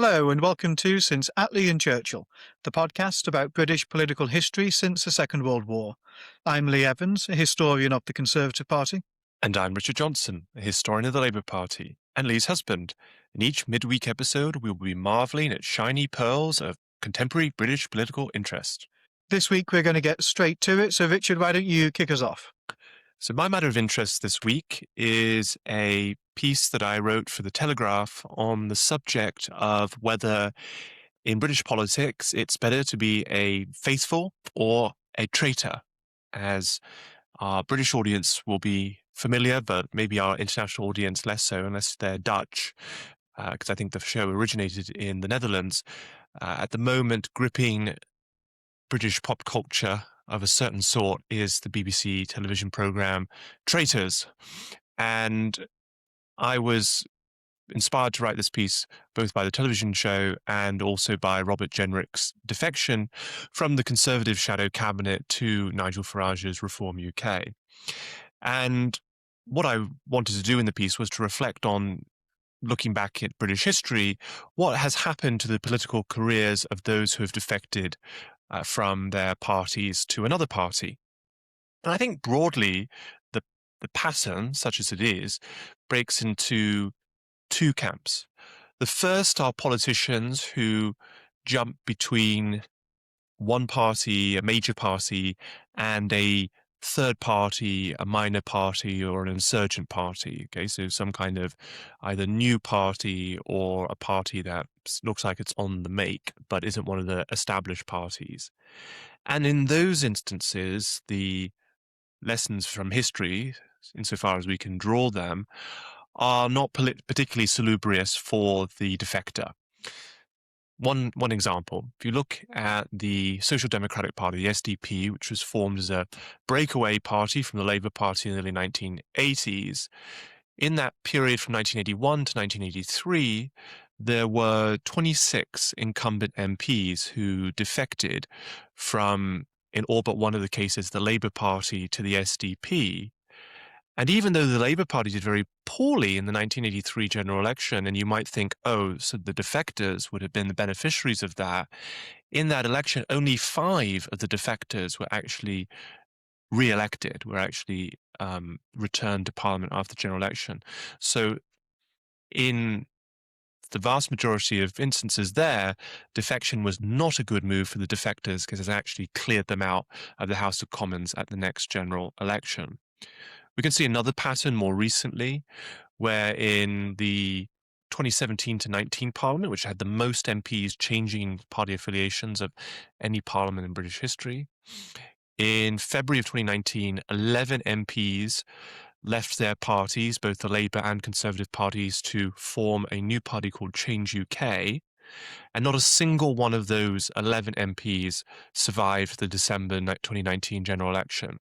Hello and welcome to Since Attlee Churchill, the podcast about British political history since the Second World War. I'm Lee Evans, a historian of the Conservative Party. And I'm Richard Johnson, a historian of the Labour Party, and Lee's husband. In each midweek episode, we will be marvelling at shiny pearls of contemporary British political interest. This week we're going to get straight to it, so Richard, why don't you kick us off? So my matter of interest this week is a piece that I wrote for The Telegraph on the subject of whether in British politics it's better to be a faithful or a traitor, as our British audience will be familiar, but maybe our international audience less so, unless they're Dutch, because I think the show originated in the Netherlands. At the moment, gripping British pop culture of a certain sort is the BBC television programme Traitors. And I was inspired to write this piece both by the television show and also by Robert Jenrick's defection from the Conservative shadow cabinet to Nigel Farage's Reform UK. And what I wanted to do in the piece was to reflect on, looking back at British history, what has happened to the political careers of those who have defected from their parties to another party. And I think broadly, the pattern, such as it is, breaks into two camps. The first are politicians who jump between one party, a major party, and a third party, a minor party, or an insurgent party. Okay, so some kind of either new party or a party that looks like it's on the make, but isn't one of the established parties. And in those instances, the lessons from history, insofar as we can draw them, are not particularly salubrious for the defector. One example, if you look at the Social Democratic Party, the SDP, which was formed as a breakaway party from the Labour Party in the early 1980s, in that period from 1981 to 1983, there were 26 incumbent MPs who defected from, in all but one of the cases, the Labour Party to the SDP. And even though the Labour Party did very poorly in the 1983 general election, and you might think, oh, so the defectors would have been the beneficiaries of that, in that election, only 5 of the defectors were actually re-elected, were actually returned to Parliament after the general election. So in the vast majority of instances there, defection was not a good move for the defectors because it actually cleared them out of the House of Commons at the next general election. We can see another pattern more recently, where in the 2017 to 19 Parliament, which had the most MPs changing party affiliations of any Parliament in British history, in February of 2019, 11 MPs left their parties, both the Labour and Conservative parties, to form a new party called Change UK, and not a single one of those 11 MPs survived the December 2019 general election.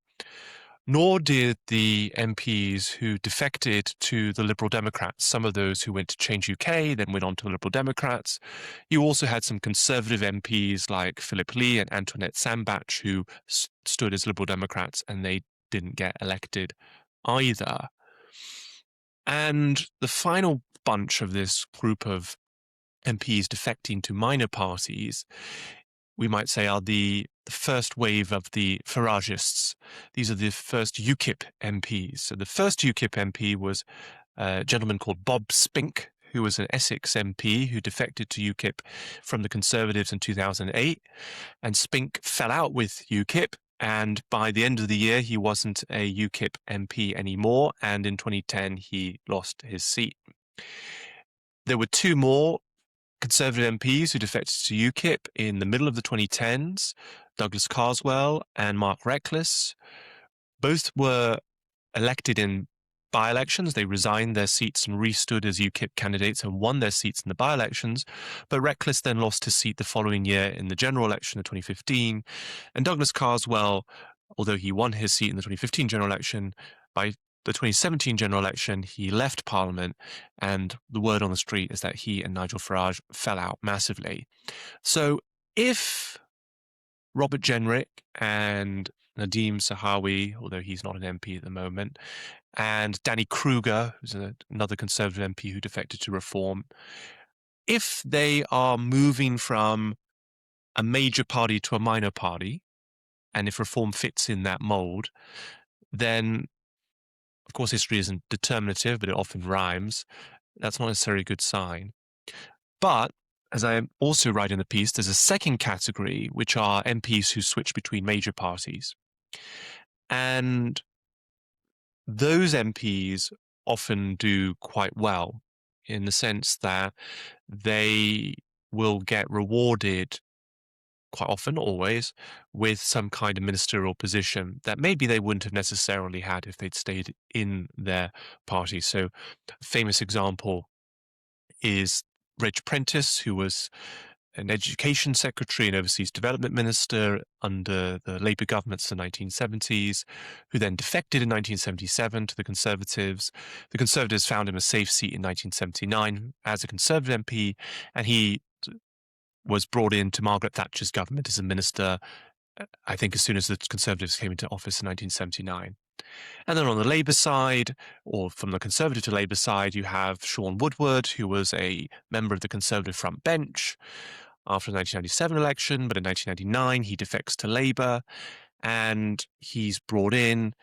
Nor did the MPs who defected to the Liberal Democrats, some of those who went to Change UK, then went on to the Liberal Democrats. You also had some Conservative MPs like Philip Lee and Antoinette Sambach who stood as Liberal Democrats, and they didn't get elected either. And the final bunch of this group of MPs defecting to minor parties, we might say, are the first wave of the Faragists. These are the first UKIP MPs. So the first UKIP MP was a gentleman called Bob Spink, who was an Essex MP who defected to UKIP from the Conservatives in 2008. And Spink fell out with UKIP, and by the end of the year, he wasn't a UKIP MP anymore, and in 2010, he lost his seat. There were 2 more Conservative MPs who defected to UKIP in the middle of the 2010s, Douglas Carswell and Mark Reckless. Both were elected in by-elections. They resigned their seats and re-stood as UKIP candidates and won their seats in the by-elections, but Reckless then lost his seat the following year in the general election of 2015, and Douglas Carswell, although he won his seat in the 2015 general election, by the 2017 general election, he left Parliament, and the word on the street is that he and Nigel Farage fell out massively. So if Robert Jenrick and Nadeem Sahawi, although he's not an MP at the moment, and Danny Kruger, who's another Conservative MP who defected to Reform, if they are moving from a major party to a minor party, and if reform fits in that mold, then, of course, history isn't determinative, but it often rhymes. That's not necessarily a good sign. But, as I also write in the piece, there's a second category, which are MPs who switch between major parties. And those MPs often do quite well in the sense that they will get rewarded quite often, always, with some kind of ministerial position that maybe they wouldn't have necessarily had if they'd stayed in their party. So, a famous example is Reg Prentice, who was an education secretary and overseas development minister under the Labour governments in the 1970s, who then defected in 1977 to the Conservatives. The Conservatives found him a safe seat in 1979 as a Conservative MP, and he was brought into Margaret Thatcher's government as a minister, I think as soon as the Conservatives came into office in 1979. And then on the Labour side, or from the Conservative to Labour side, you have Sean Woodward, who was a member of the Conservative front bench after the 1997 election, but in 1999 he defects to Labour, and he's brought in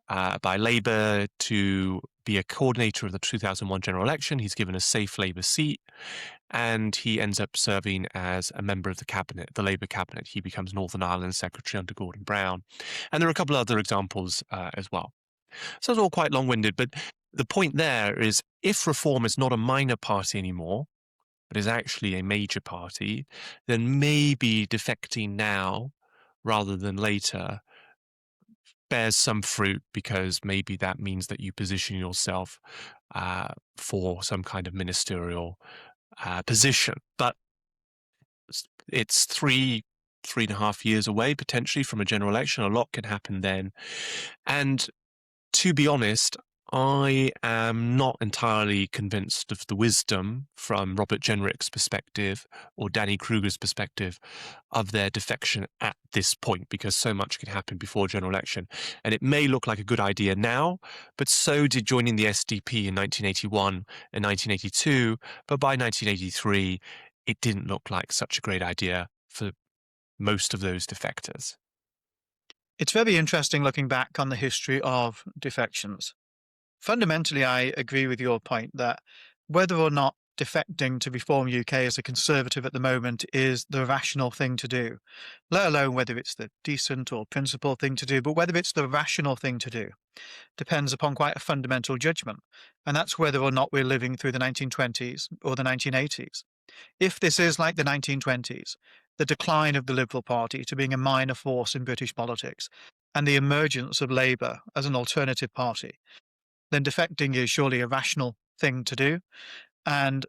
by Labour to be a coordinator of the 2001 general election. He's given a safe Labour seat, and he ends up serving as a member of the cabinet, the Labour cabinet. He becomes Northern Ireland Secretary under Gordon Brown. And there are a couple of other examples as well. So it's all quite long-winded, but the point there is if Reform is not a minor party anymore, but is actually a major party, then maybe defecting now rather than later bears some fruit, because maybe that means that you position yourself for some kind of ministerial position. But it's 3.5 years away, potentially, from a general election. A lot can happen then. And to be honest, I am not entirely convinced of the wisdom from Robert Jenrick's perspective or Danny Kruger's perspective of their defection at this point, because so much can happen before a general election. And it may look like a good idea now, but so did joining the SDP in 1981 and 1982. But by 1983, it didn't look like such a great idea for most of those defectors. It's very interesting looking back on the history of defections. Fundamentally, I agree with your point that whether or not defecting to Reform UK as a Conservative at the moment is the rational thing to do, let alone whether it's the decent or principled thing to do, but whether it's the rational thing to do, depends upon quite a fundamental judgment. And that's whether or not we're living through the 1920s or the 1980s. If this is like the 1920s, the decline of the Liberal Party to being a minor force in British politics, and the emergence of Labour as an alternative party, then defecting is surely a rational thing to do. And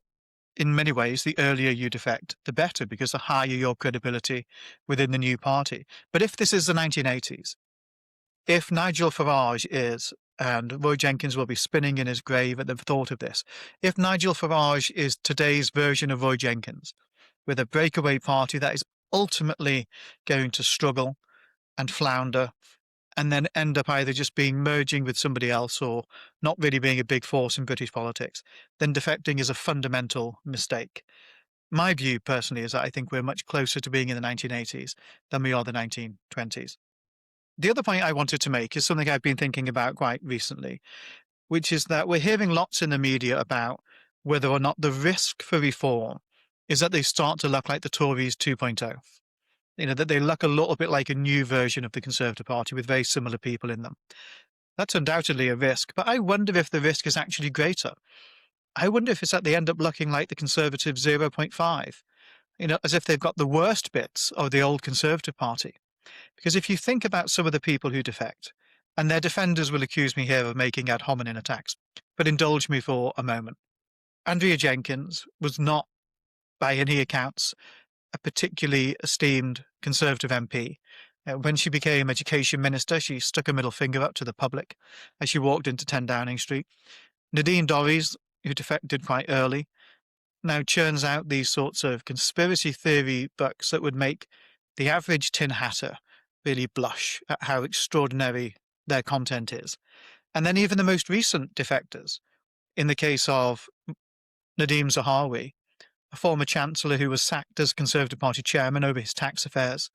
in many ways, the earlier you defect, the better, because the higher your credibility within the new party. But if this is the 1980s, if Nigel Farage is, and Roy Jenkins will be spinning in his grave at the thought of this, if Nigel Farage is today's version of Roy Jenkins, with a breakaway party that is ultimately going to struggle and flounder, and then end up either just merging with somebody else or not really being a big force in British politics, then defecting is a fundamental mistake. My view, personally, is that I think we're much closer to being in the 1980s than we are the 1920s. The other point I wanted to make is something I've been thinking about quite recently, which is that we're hearing lots in the media about whether or not the risk for reform is that they start to look like the Tories 2.0. That they look a little bit like a new version of the Conservative Party with very similar people in them. That's undoubtedly a risk, but I wonder if the risk is actually greater. I wonder if it's that they end up looking like the Conservative 0.5, as if they've got the worst bits of the old Conservative Party. Because if you think about some of the people who defect, and their defenders will accuse me here of making ad hominem attacks, but indulge me for a moment. Andrea Jenkins was not, by any accounts, a particularly esteemed Conservative MP. When she became Education Minister, she stuck a middle finger up to the public as she walked into 10 Downing Street. Nadine Dorries, who defected quite early, now churns out these sorts of conspiracy theory books that would make the average tin hatter really blush at how extraordinary their content is. And then even the most recent defectors, in the case of Nadeem Zahawi, a former chancellor who was sacked as Conservative Party chairman over his tax affairs.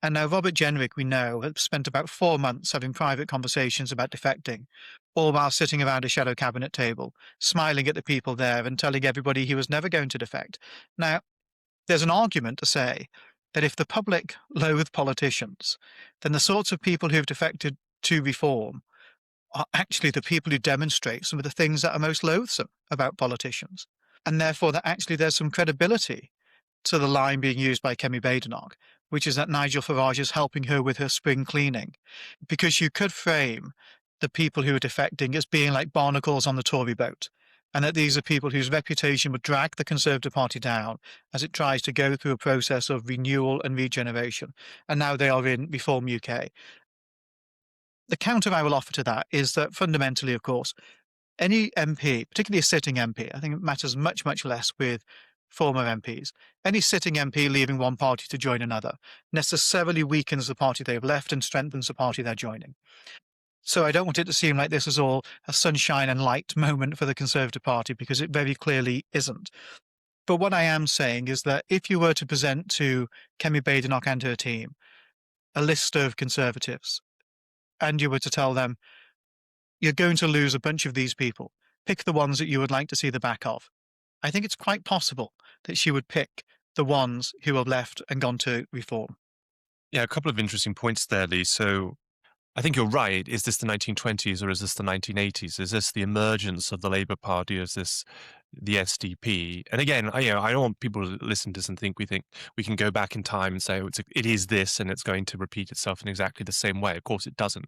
And now Robert Jenrick, we know, had spent about 4 months having private conversations about defecting, all while sitting around a shadow cabinet table, smiling at the people there and telling everybody he was never going to defect. Now, there's an argument to say that if the public loathe politicians, then the sorts of people who've defected to reform are actually the people who demonstrate some of the things that are most loathsome about politicians. And therefore, that actually there's some credibility to the line being used by Kemi Badenoch, which is that Nigel Farage is helping her with her spring cleaning. Because you could frame the people who are defecting as being like barnacles on the Tory boat, and that these are people whose reputation would drag the Conservative Party down as it tries to go through a process of renewal and regeneration. And now they are in Reform UK. The counter I will offer to that is that fundamentally, of course, any MP, particularly a sitting MP, I think it matters much, much less with former MPs. Any sitting MP leaving one party to join another necessarily weakens the party they've left and strengthens the party they're joining. So I don't want it to seem like this is all a sunshine and light moment for the Conservative Party, because it very clearly isn't. But what I am saying is that if you were to present to Kemi Badenoch and her team a list of Conservatives, and you were to tell them, you're going to lose a bunch of these people, pick the ones that you would like to see the back of, I think it's quite possible that she would pick the ones who have left and gone to Reform. Yeah, a couple of interesting points there, Lee. So I think you're right. Is this the 1920s or is this the 1980s? Is this the emergence of the Labour Party? Is this the SDP? And again, I don't want people to listen to this and think we can go back in time and say, oh, it is this and it's going to repeat itself in exactly the same way. Of course, it doesn't.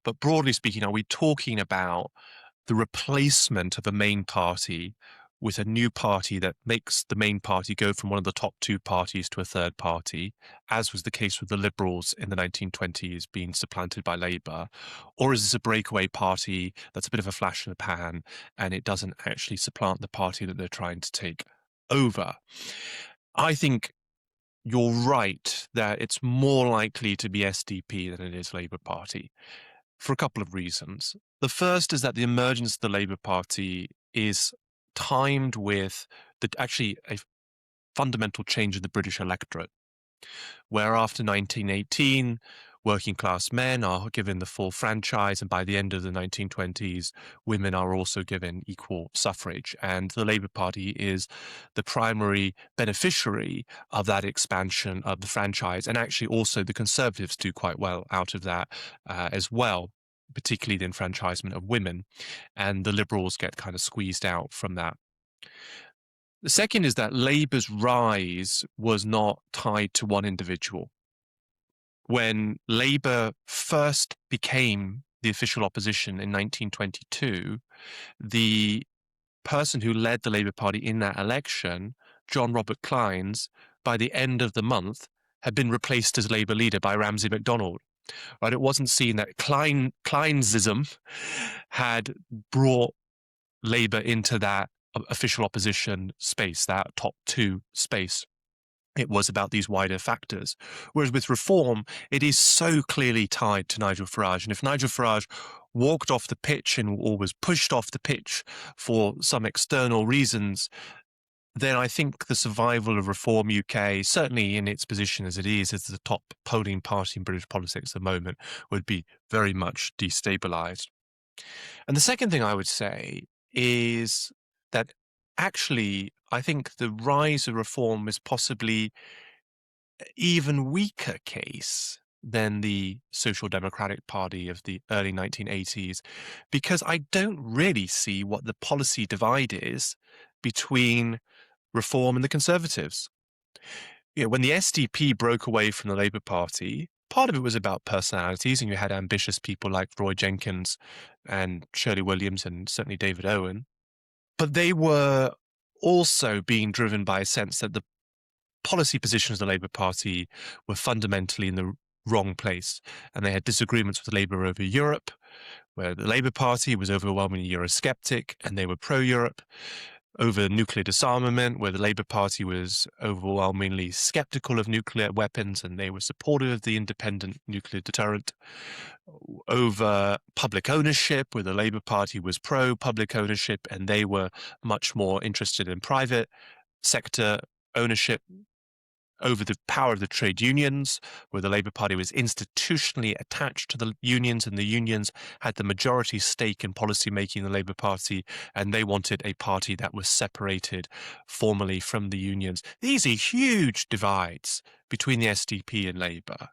But broadly speaking, are we talking about the replacement of a main party with a new party that makes the main party go from one of the top two parties to a third party, as was the case with the Liberals in the 1920s being supplanted by Labour? Or is this a breakaway party that's a bit of a flash in the pan and it doesn't actually supplant the party that they're trying to take over? I think you're right that it's more likely to be SDP than it is Labour Party, for a couple of reasons. The first is that the emergence of the Labour Party is timed with actually a fundamental change in the British electorate, where after 1918, working class men are given the full franchise, and by the end of the 1920s, women are also given equal suffrage. And the Labour Party is the primary beneficiary of that expansion of the franchise. And actually also the Conservatives do quite well out of that as well, particularly the enfranchisement of women, and the Liberals get kind of squeezed out from that. The second is that Labour's rise was not tied to one individual. When Labour first became the official opposition in 1922, the person who led the Labour Party in that election, John Robert Clines, by the end of the month had been replaced as Labour leader by Ramsay MacDonald. Right? It wasn't seen that Clinesism had brought Labour into that official opposition space, that top two space. It was about these wider factors. Whereas with Reform, it is so clearly tied to Nigel Farage. And if Nigel Farage walked off the pitch or was pushed off the pitch for some external reasons, then I think the survival of Reform UK, certainly in its position as it is as the top polling party in British politics at the moment, would be very much destabilised. And the second thing I would say is that actually I think the rise of Reform is possibly even weaker case than the Social Democratic Party of the early 1980s, because I don't really see what the policy divide is between Reform and the Conservatives. When the SDP broke away from the Labour Party, part of it was about personalities, and you had ambitious people like Roy Jenkins and Shirley Williams and certainly David Owen. But they were also being driven by a sense that the policy positions of the Labour Party were fundamentally in the wrong place, and they had disagreements with Labour over Europe, where the Labour Party was overwhelmingly Eurosceptic and they were pro-Europe, over nuclear disarmament, where the Labour Party was overwhelmingly sceptical of nuclear weapons and they were supportive of the independent nuclear deterrent, over public ownership, where the Labour Party was pro-public ownership and they were much more interested in private sector ownership over the power of the trade unions, where the Labour Party was institutionally attached to the unions, and the unions had the majority stake in policy making in the Labour Party, and they wanted a party that was separated formally from the unions. These are huge divides between the SDP and Labour.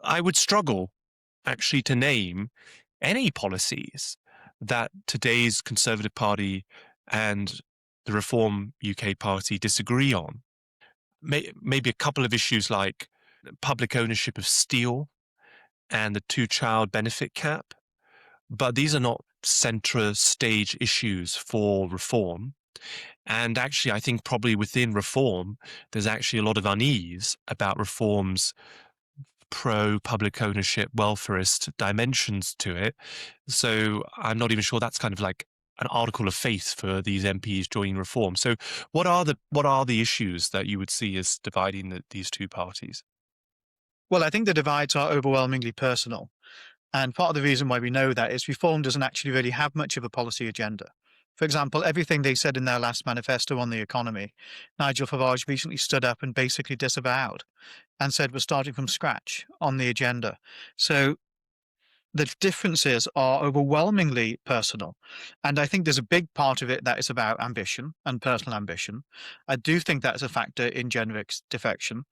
I would struggle actually to name any policies that today's Conservative Party and the Reform UK Party disagree on. Maybe a couple of issues like public ownership of steel and the two-child benefit cap, but these are not centre stage issues for reform. And actually, I think probably within reform, there's actually a lot of unease about reform's pro-public ownership, welfarist dimensions to it. So I'm not even sure that's kind of like an article of faith for these MPs joining reform. So what are the issues that you would see as dividing these two parties? Well, I think the divides are overwhelmingly personal. And part of the reason why we know that is Reform doesn't actually really have much of a policy agenda. For example, everything they said in their last manifesto on the economy, Nigel Farage recently stood up and basically disavowed and said we're starting from scratch on the agenda. So the differences are overwhelmingly personal. And I think there's a big part of it that is about ambition and personal ambition. I do think that's a factor in Jenric's defection.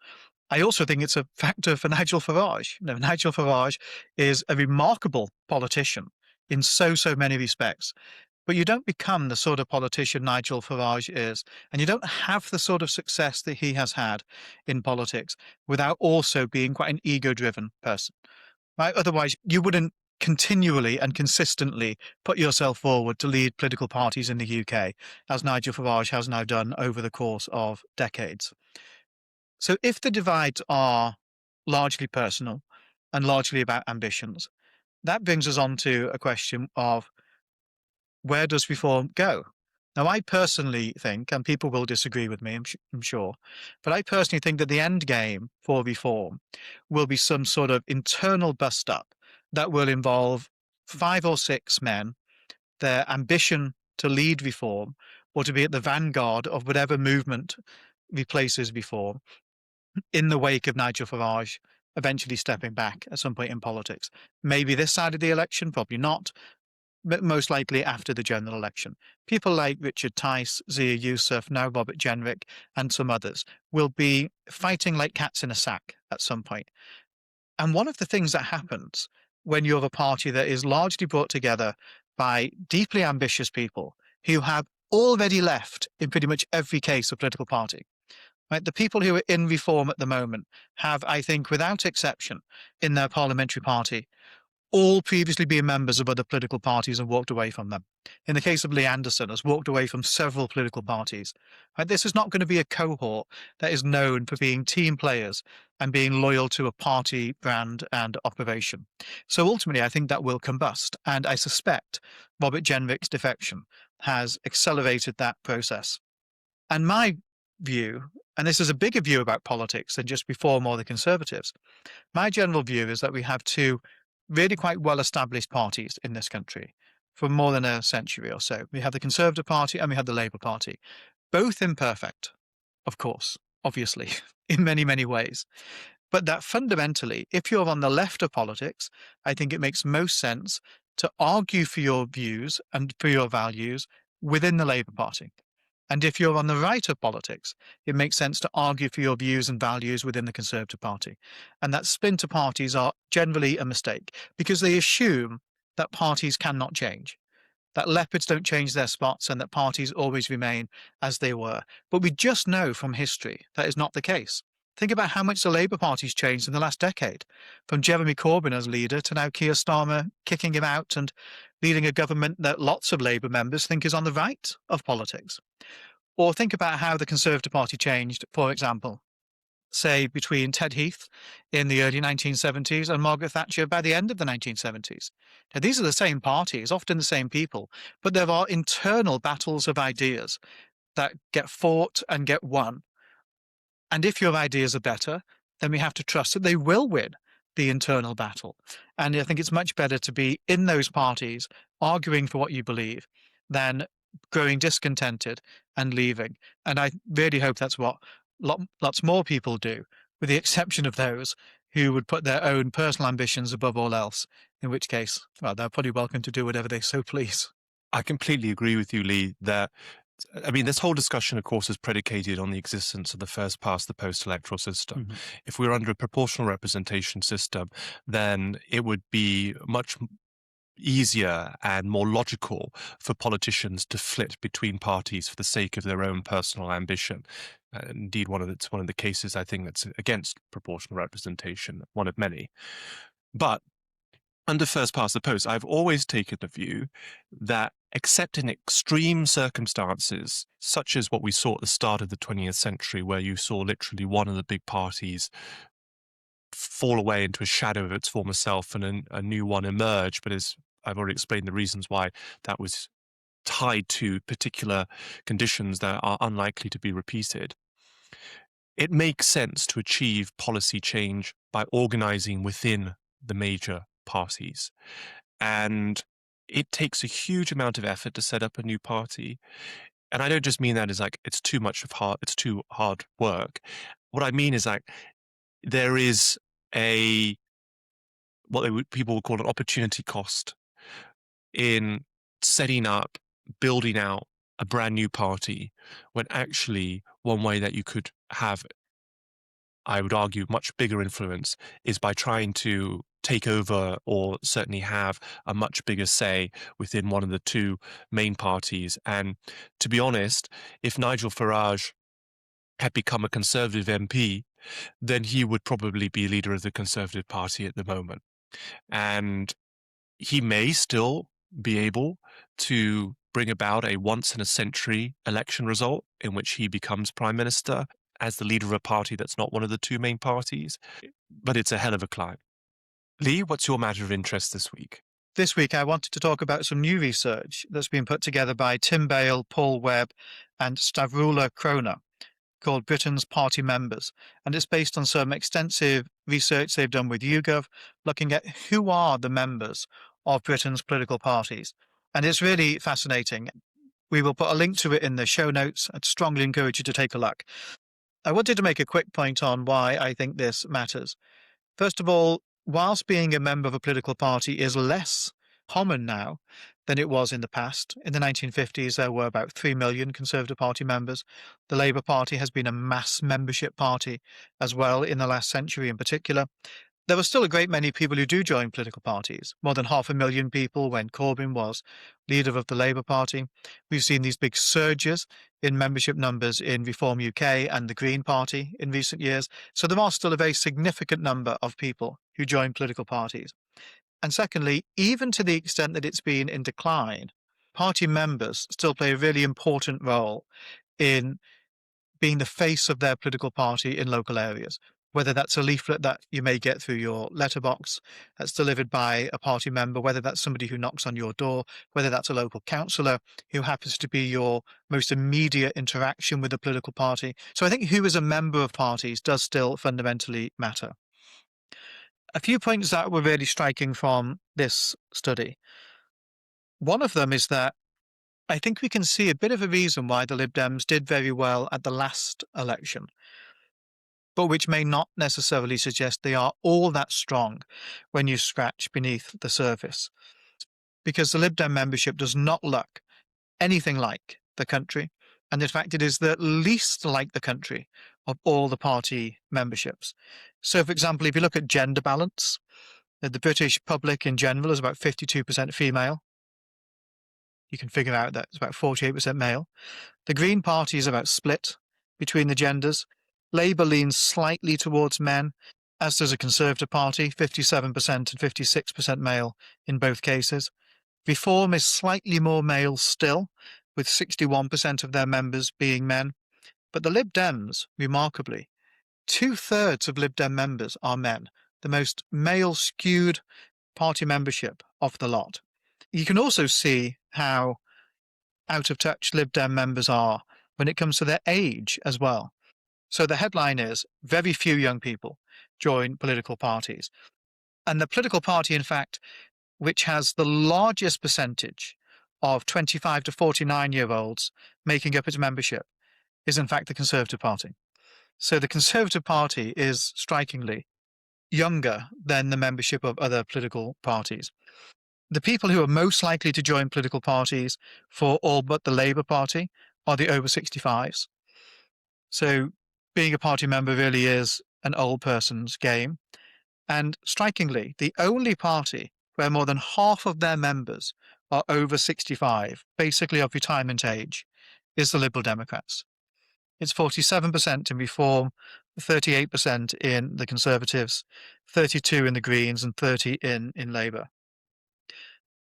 I also think it's a factor for Nigel Farage. You know, Nigel Farage is a remarkable politician in so many respects. But you don't become the sort of politician Nigel Farage is, and you don't have the sort of success that he has had in politics without also being quite an ego-driven person. Right? Otherwise, you wouldn't continually and consistently put yourself forward to lead political parties in the UK, as Nigel Farage has now done over the course of decades. So if the divides are largely personal and largely about ambitions, that brings us on to a question of where does reform go? Now, I personally think, and people will disagree with me, I'm sure, but I personally think that the end game for reform will be some sort of internal bust up that will involve 5 or 6 men, their ambition to lead reform or to be at the vanguard of whatever movement replaces reform in the wake of Nigel Farage eventually stepping back at some point in politics. Maybe this side of the election, probably not, but most likely after the general election. People like Richard Tice, Zia Youssef, now Robert Jenrick, and some others will be fighting like cats in a sack at some point. And one of the things that happens when you have a party that is largely brought together by deeply ambitious people who have already left in pretty much every case of political party. Right? The people who are in reform at the moment have, I think, without exception, in their parliamentary party, all previously been members of other political parties and walked away from them. In the case of Lee Anderson, has walked away from several political parties. Right? This is not going to be a cohort that is known for being team players and being loyal to a party brand and operation. So ultimately, I think that will combust. And I suspect Robert Jenrick's defection has accelerated that process. And my view, and this is a bigger view about politics than just Reform or the Conservatives, my general view is that we have two really quite well-established parties in this country for more than a century or so. We have the Conservative Party and we have the Labour Party, both imperfect, of course, obviously, in many ways. But that fundamentally, if you're on the left of politics, I think it makes most sense to argue for your views and for your values within the Labour Party. And if you're on the right of politics, it makes sense to argue for your views and values within the Conservative Party. And that splinter parties are generally a mistake because they assume that parties cannot change, that leopards don't change their spots and that parties always remain as they were. But we just know from history that is not the case. Think about how much the Labour Party's changed in the last decade, from Jeremy Corbyn as leader to now Keir Starmer kicking him out and leading a government that lots of Labour members think is on the right of politics. Or think about how the Conservative Party changed, for example, say between Ted Heath in the early 1970s and Margaret Thatcher by the end of the 1970s. Now, these are the same parties, often the same people, but there are internal battles of ideas that get fought and get won. And if your ideas are better, then we have to trust that they will win the internal battle. And I think it's much better to be in those parties arguing for what you believe than growing discontented and leaving. And I really hope that's what lots more people do, with the exception of those who would put their own personal ambitions above all else, in which case, well, they're probably welcome to do whatever they so please. I completely agree with you, Lee, that I mean, this whole discussion, of course, is predicated on the existence of the first past the post electoral system. Mhm. If we were under a proportional representation system, then it would be much easier and more logical for politicians to flit between parties for the sake of their own personal ambition. Indeed, it's one of the cases I think that's against proportional representation, one of many. But under first past the post, I've always taken the view that except in extreme circumstances, such as what we saw at the start of the 20th century, where you saw literally one of the big parties fall away into a shadow of its former self and a new one emerge, but as I've already explained the reasons why that was tied to particular conditions that are unlikely to be repeated. It makes sense to achieve policy change by organizing within the major parties. And it takes a huge amount of effort to set up a new party. And I don't just mean that as like it's too hard work. What I mean is like there is a people would call an opportunity cost in setting up, building out a brand new party, when actually one way that you could have, I would argue, much bigger influence is by trying to take over or certainly have a much bigger say within one of the two main parties. And to be honest, if Nigel Farage had become a Conservative MP, then he would probably be leader of the Conservative Party at the moment. And he may still be able to bring about a once in a century election result in which he becomes prime minister as the leader of a party that's not one of the two main parties, but it's a hell of a climb. Lee, what's your matter of interest this week? This week, I wanted to talk about some new research that's been put together by Tim Bale, Paul Webb, and Stavroula Krona, called Britain's Party Members. And it's based on some extensive research they've done with YouGov, looking at who are the members of Britain's political parties. And it's really fascinating. We will put a link to it in the show notes. I'd strongly encourage you to take a look. I wanted to make a quick point on why I think this matters. First of all, whilst being a member of a political party is less common now than it was in the past, in the 1950s there were about 3 million Conservative Party members. The Labour Party has been a mass membership party as well in the last century in particular. There were still a great many people who do join political parties, more than 500,000 people when Corbyn was leader of the Labour Party. We've seen these big surges in membership numbers in Reform UK and the Green Party in recent years. So there are still a very significant number of people who join political parties. And secondly, even to the extent that it's been in decline, party members still play a really important role in being the face of their political party in local areas, whether that's a leaflet that you may get through your letterbox that's delivered by a party member, whether that's somebody who knocks on your door, whether that's a local councillor who happens to be your most immediate interaction with the political party. So I think who is a member of parties does still fundamentally matter. A few points that were really striking from this study. One of them is that I think we can see a bit of a reason why the Lib Dems did very well at the last election, but which may not necessarily suggest they are all that strong when you scratch beneath the surface. Because the Lib Dem membership does not look anything like the country, and in fact it is the least like the country of all the party memberships. So, for example, if you look at gender balance, the British public in general is about 52% female. You can figure out that it's about 48% male. The Green Party is about split between the genders. Labour leans slightly towards men, as does a Conservative Party, 57% and 56% male in both cases. Reform is slightly more male still, with 61% of their members being men. But the Lib Dems, remarkably, 2/3 of Lib Dem members are men, the most male-skewed party membership of the lot. You can also see how out of touch Lib Dem members are when it comes to their age as well. So the headline is, very few young people join political parties. And the political party, in fact, which has the largest percentage of 25 to 49-year-olds making up its membership is in fact the Conservative Party. So the Conservative Party is strikingly younger than the membership of other political parties. The people who are most likely to join political parties for all but the Labour Party are the over 65s. So being a party member really is an old person's game. And strikingly, the only party where more than half of their members are over 65, basically of retirement age, is the Liberal Democrats. It's 47% in Reform, 38% in the Conservatives, 32 in the Greens, and 30 in Labour.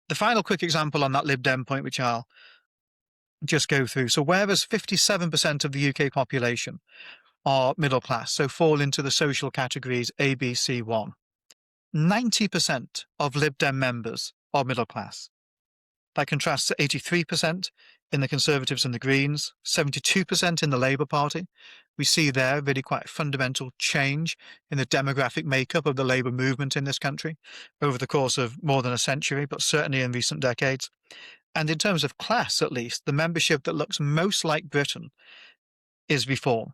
The final quick example on that Lib Dem point, which I'll just go through. So whereas 57% of the UK population are middle class, so fall into the social categories A, B, C, 1, 90% of Lib Dem members are middle class. That contrasts to 83% in the Conservatives and the Greens, 72% in the Labour Party. We see there really quite a fundamental change in the demographic makeup of the Labour movement in this country over the course of more than a century, but certainly in recent decades. And in terms of class, at least, the membership that looks most like Britain is Reform,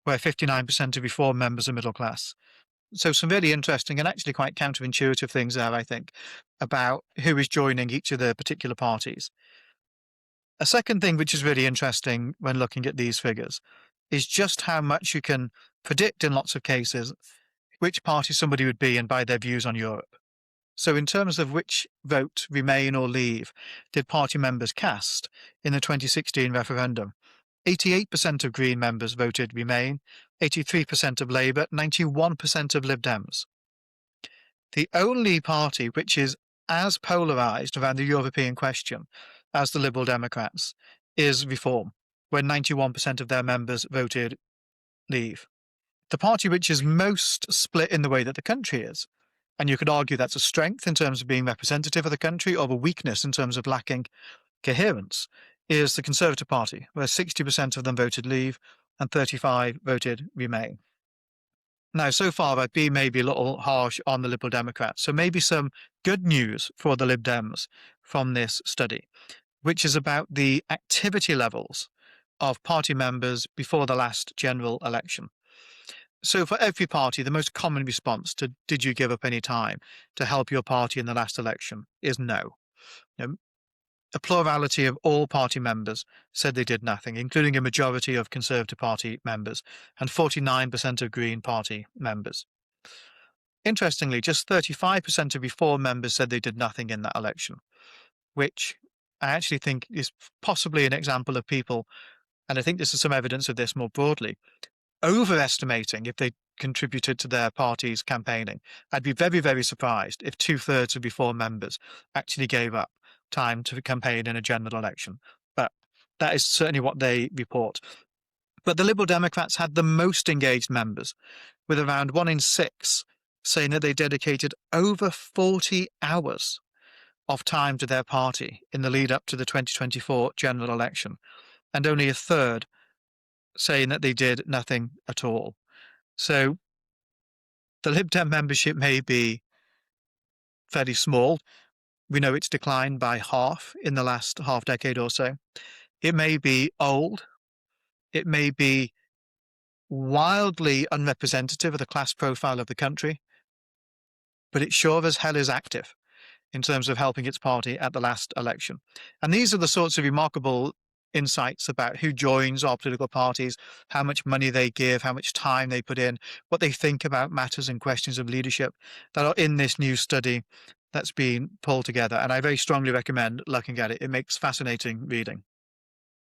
where 59% of Reform members are middle class. So some really interesting and actually quite counterintuitive things there, I think, about who is joining each of the particular parties. A second thing which is really interesting when looking at these figures is just how much you can predict in lots of cases which party somebody would be and by their views on Europe. So in terms of which vote, Remain or Leave, did party members cast in the 2016 referendum, 88% of Green members voted Remain, 83% of Labour, 91% of Lib Dems. The only party which is as polarised around the European question as the Liberal Democrats is Reform, where 91% of their members voted Leave. The party which is most split in the way that the country is, and you could argue that's a strength in terms of being representative of the country, or a weakness in terms of lacking coherence, is the Conservative Party, where 60% of them voted Leave and 35% voted Remain. Now, so far, I've been maybe a little harsh on the Liberal Democrats, so maybe some good news for the Lib Dems from this study, which is about the activity levels of party members before the last general election. So for every party, the most common response to "did you give up any time to help your party in the last election" is no. A plurality of all party members said they did nothing, including a majority of Conservative Party members and 49% of Green Party members. Interestingly, just 35% of Reform members said they did nothing in that election, which I actually think is possibly an example of people, and I think this is some evidence of this more broadly, overestimating if they contributed to their party's campaigning. I'd be very, very surprised if 2/3 of Reform members actually gave up time to campaign in a general election. But that is certainly what they report. But the Liberal Democrats had the most engaged members, with around 1 in 6 saying that they dedicated over 40 hours of time to their party in the lead up to the 2024 general election, and only a third saying that they did nothing at all. So the Lib Dem membership may be fairly small. We know it's declined by half in the last half decade or so. It may be old. It may be wildly unrepresentative of the class profile of the country, but it sure as hell is active in terms of helping its party at the last election. And these are the sorts of remarkable insights about who joins our political parties, how much money they give, how much time they put in, what they think about matters and questions of leadership that are in this new study that's been pulled together. And I very strongly recommend looking at it. It makes fascinating reading.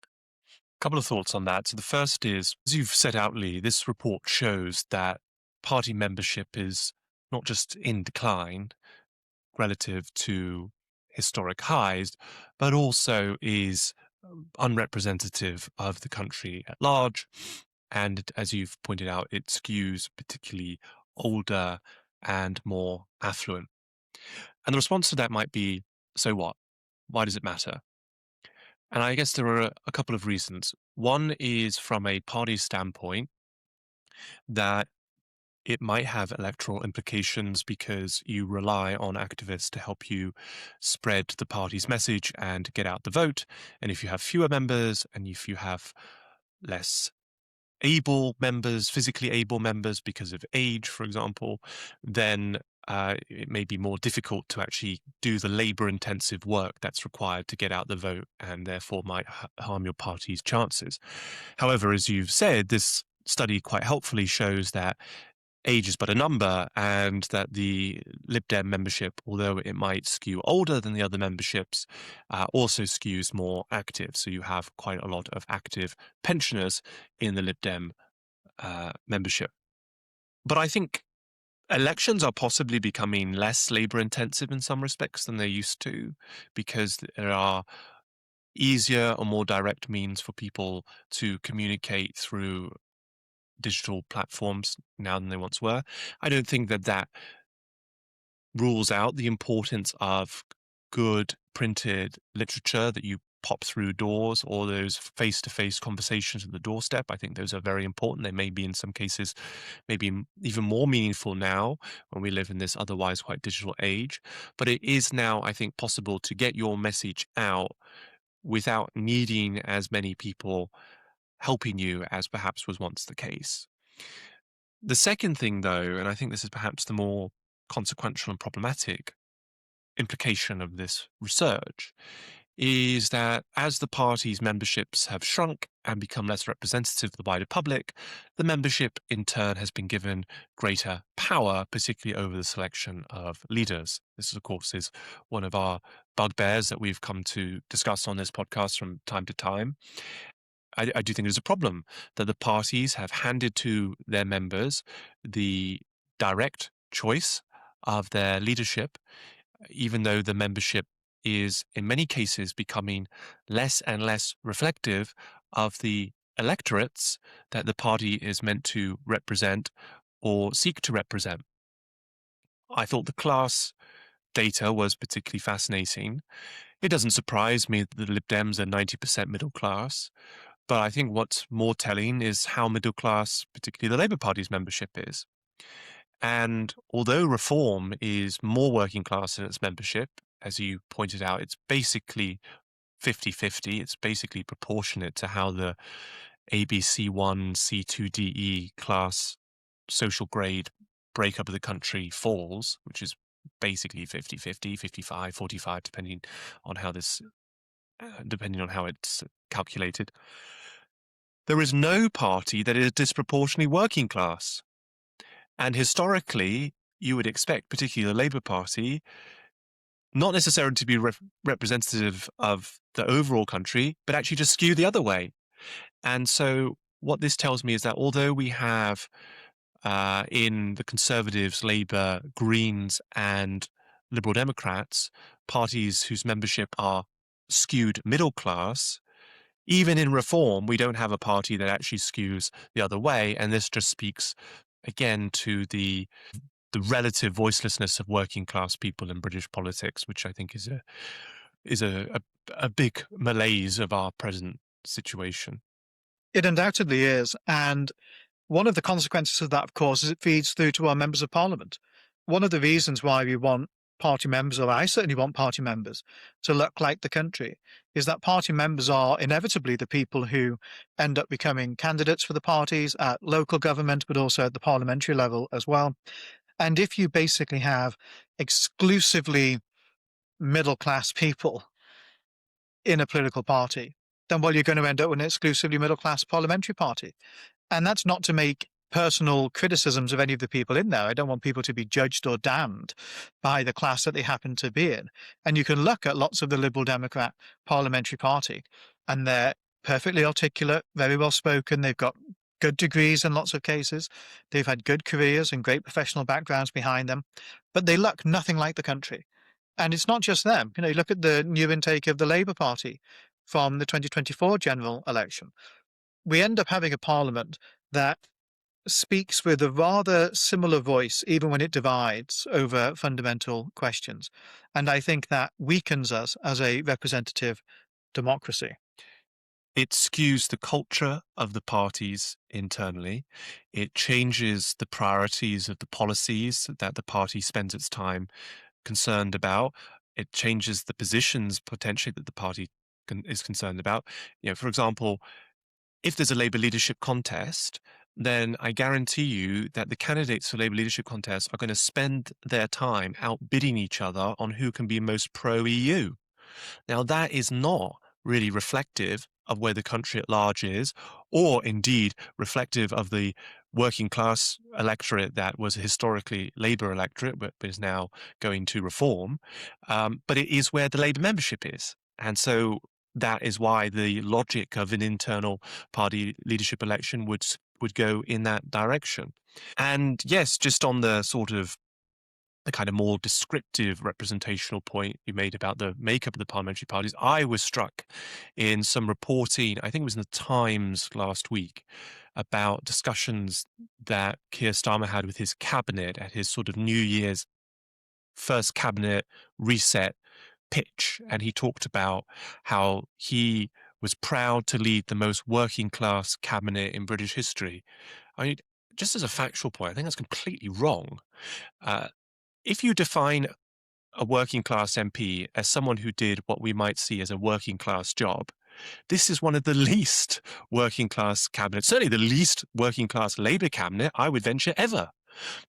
A couple of thoughts on that. So the first is, as you've set out, Lee, this report shows that party membership is not just in decline relative to historic highs, but also is unrepresentative of the country at large. And as you've pointed out, it skews particularly older and more affluent. And the response to that might be, so what? Why does it matter? And I guess there are a couple of reasons. One is from a party standpoint that it might have electoral implications because you rely on activists to help you spread the party's message and get out the vote. And if you have fewer members and if you have less able members, physically able members because of age, for example, then it may be more difficult to actually do the labor-intensive work that's required to get out the vote and therefore might harm your party's chances. However, as you've said, this study quite helpfully shows that age is but a number and that the Lib Dem membership, although it might skew older than the other memberships, also skews more active. So you have quite a lot of active pensioners in the Lib Dem membership. But I think elections are possibly becoming less labor intensive in some respects than they used to, because there are easier or more direct means for people to communicate through digital platforms now than they once were. I don't think that that rules out the importance of good printed literature that you pop through doors or those face-to-face conversations at the doorstep. I think those are very important. They may be in some cases maybe even more meaningful now when we live in this otherwise quite digital age. But it is now, I think, possible to get your message out without needing as many people helping you as perhaps was once the case. The second thing, though, and I think this is perhaps the more consequential and problematic implication of this research, is that as the party's memberships have shrunk and become less representative of the wider public, the membership in turn has been given greater power, particularly over the selection of leaders. This, of course, is one of our bugbears that we've come to discuss on this podcast from time to time. I do think there's a problem that the parties have handed to their members the direct choice of their leadership, even though the membership is in many cases becoming less and less reflective of the electorates that the party is meant to represent or seek to represent. I thought the class data was particularly fascinating. It doesn't surprise me that the Lib Dems are 90% middle class. But I think what's more telling is how middle class, particularly the Labour Party's membership is. And although Reform is more working class in its membership, as you pointed out, it's basically 50-50. It's basically proportionate to how the ABC1, C2DE class social grade breakup of the country falls, which is basically 50-50, 55-45, depending on how it's calculated. There is no party that is disproportionately working class. And historically, you would expect, particularly the Labour Party, not necessarily to be representative of the overall country, but actually to skew the other way. And so what this tells me is that although we have in the Conservatives, Labour, Greens, and Liberal Democrats, parties whose membership are skewed middle class, even in Reform, we don't have a party that actually skews the other way. And this just speaks, again, to the relative voicelessness of working class people in British politics, which I think is a big malaise of our present situation. It undoubtedly is. And one of the consequences of that, of course, is it feeds through to our members of parliament. One of the reasons why we want party members, or I certainly want party members, to look like the country, is that party members are inevitably the people who end up becoming candidates for the parties at local government, but also at the parliamentary level as well. And if you basically have exclusively middle-class people in a political party, then, well, you're going to end up with an exclusively middle-class parliamentary party. And that's not to make personal criticisms of any of the people in there. I don't want people to be judged or damned by the class that they happen to be in. And you can look at lots of the Liberal Democrat parliamentary party, and they're perfectly articulate, very well spoken. They've got good degrees in lots of cases. They've had good careers and great professional backgrounds behind them, but they look nothing like the country. And it's not just them. You look at the new intake of the Labour Party from the 2024 general election. We end up having a parliament that speaks with a rather similar voice, even when it divides over fundamental questions. And I think that weakens us as a representative democracy. It skews the culture of the parties internally. It changes the priorities of the policies that the party spends its time concerned about. It changes the positions potentially that the party is concerned about. For example, if there's a Labour leadership contest, then I guarantee you that the candidates for Labour leadership contest are going to spend their time outbidding each other on who can be most pro EU. Now, that is not really reflective of where the country at large is, or indeed reflective of the working class electorate that was a historically Labour electorate, but is now going to reform. But it is where the Labour membership is. And so that is why the logic of an internal party leadership election would go in that direction. And yes, just on the kind of more descriptive representational point you made about the makeup of the parliamentary parties, I was struck in some reporting, I think it was in the Times last week, about discussions that Keir Starmer had with his cabinet at his sort of New Year's first cabinet reset pitch. And he talked about how he was proud to lead the most working class cabinet in British history. I mean, just as a factual point, I think that's completely wrong. Uh, if you define a working class MP as someone who did what we might see as a working class job, this is one of the least working class cabinets, certainly the least working class Labour cabinet, I would venture, ever.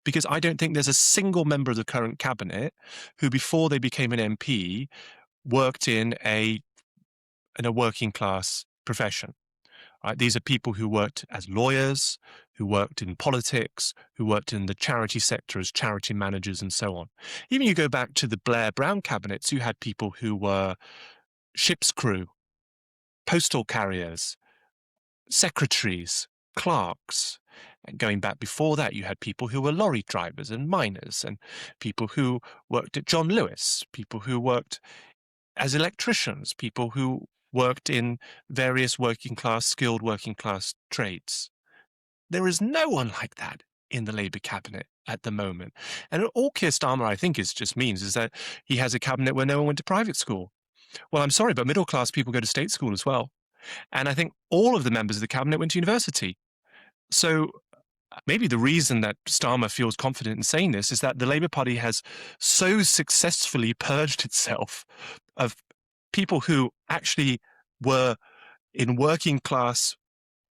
Because I don't think there's a single member of the current cabinet who, before they became an MP, worked in a working class profession. Right? These are people who worked as lawyers, who worked in politics, who worked in the charity sector as charity managers, and so on. Even you go back to the Blair Brown cabinets, you had people who were ship's crew, postal carriers, secretaries, clerks. And going back before that, you had people who were lorry drivers and miners, and people who worked at John Lewis, people who worked as electricians, people who worked in various skilled working class trades. There is no one like that in the Labour cabinet at the moment. And all Keir Starmer, I think, means is that he has a cabinet where no one went to private school. Well, I'm sorry, but middle class people go to state school as well. And I think all of the members of the cabinet went to university. So maybe the reason that Starmer feels confident in saying this is that the Labour Party has so successfully purged itself of people who actually were in working class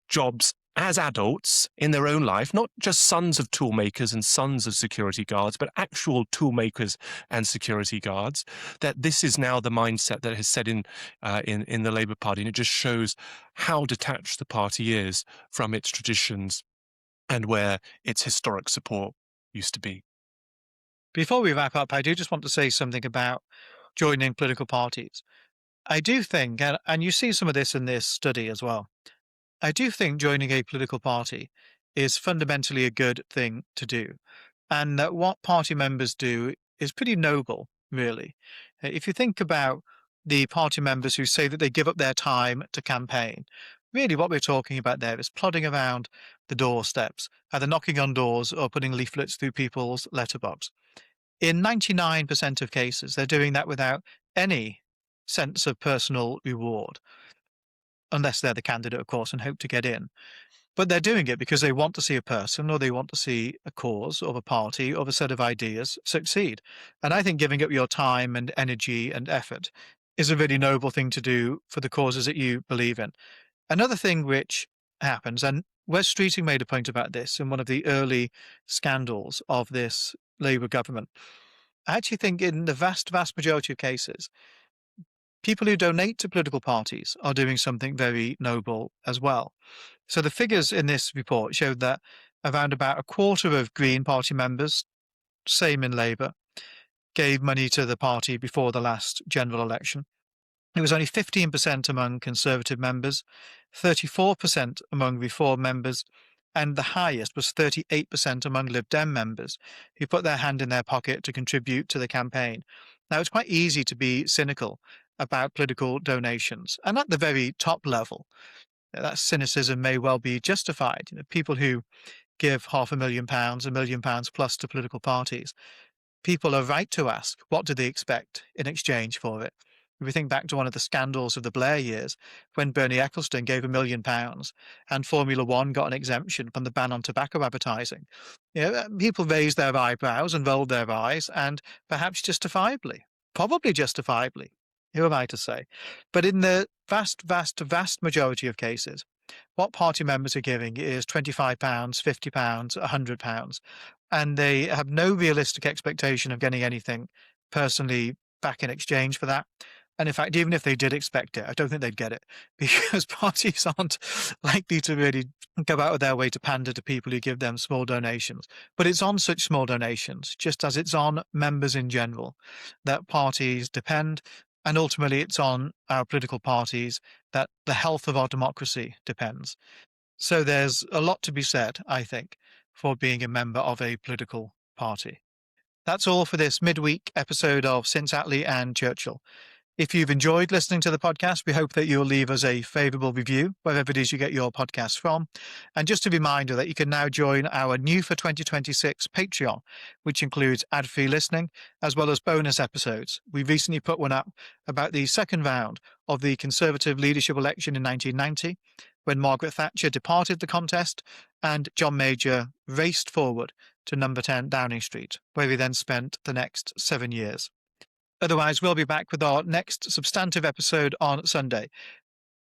jobs as adults in their own life, not just sons of toolmakers and sons of security guards, but actual toolmakers and security guards, that this is now the mindset that has set in the Labour Party. And it just shows how detached the party is from its traditions and where its historic support used to be. Before we wrap up, I do just want to say something about joining political parties. I do think, and you see some of this in this study as well, I do think joining a political party is fundamentally a good thing to do. And that what party members do is pretty noble, really. If you think about the party members who say that they give up their time to campaign, really what we're talking about there is plodding around the doorsteps, either knocking on doors or putting leaflets through people's letterbox. In 99% of cases, they're doing that without any sense of personal reward, unless they're the candidate, of course, and hope to get in. But they're doing it because they want to see a person or they want to see a cause or a party or a set of ideas succeed. And I think giving up your time and energy and effort is a really noble thing to do for the causes that you believe in. Another thing which happens, and Wes Streeting made a point about this in one of the early scandals of this Labour government. I actually think in the vast, vast majority of cases, people who donate to political parties are doing something very noble as well. So the figures in this report showed that around about a quarter of Green Party members, same in Labour, gave money to the party before the last general election. It was only 15% among Conservative members, 34% among Reform members, and the highest was 38% among Lib Dem members who put their hand in their pocket to contribute to the campaign. Now, it's quite easy to be cynical about political donations, and at the very top level, that cynicism may well be justified. People who give £500,000, £1 million plus to political parties, people are right to ask, what do they expect in exchange for it? If we think back to one of the scandals of the Blair years, when Bernie Ecclestone gave £1 million and Formula One got an exemption from the ban on tobacco advertising, people raised their eyebrows and rolled their eyes, and perhaps justifiably, probably justifiably. Who am I to say? But in the vast, vast, vast majority of cases, what party members are giving is £25, £50, £100, and they have no realistic expectation of getting anything personally back in exchange for that. And in fact, even if they did expect it, I don't think they'd get it because parties aren't likely to really go out of their way to pander to people who give them small donations. But it's on such small donations, just as it's on members in general, that parties depend. And ultimately, it's on our political parties that the health of our democracy depends. So there's a lot to be said, I think, for being a member of a political party. That's all for this midweek episode of Since Attlee and Churchill. If you've enjoyed listening to the podcast, we hope that you'll leave us a favourable review wherever it is you get your podcasts from. And just a reminder that you can now join our new for 2026 Patreon, which includes ad-free listening as well as bonus episodes. We recently put one up about the second round of the Conservative leadership election in 1990, when Margaret Thatcher departed the contest and John Major raced forward to number 10 Downing Street, where he then spent the next 7 years. Otherwise, we'll be back with our next substantive episode on Sunday,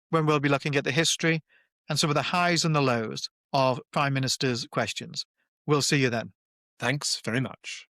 when we'll be looking at the history and some of the highs and the lows of Prime Minister's questions. We'll see you then. Thanks very much.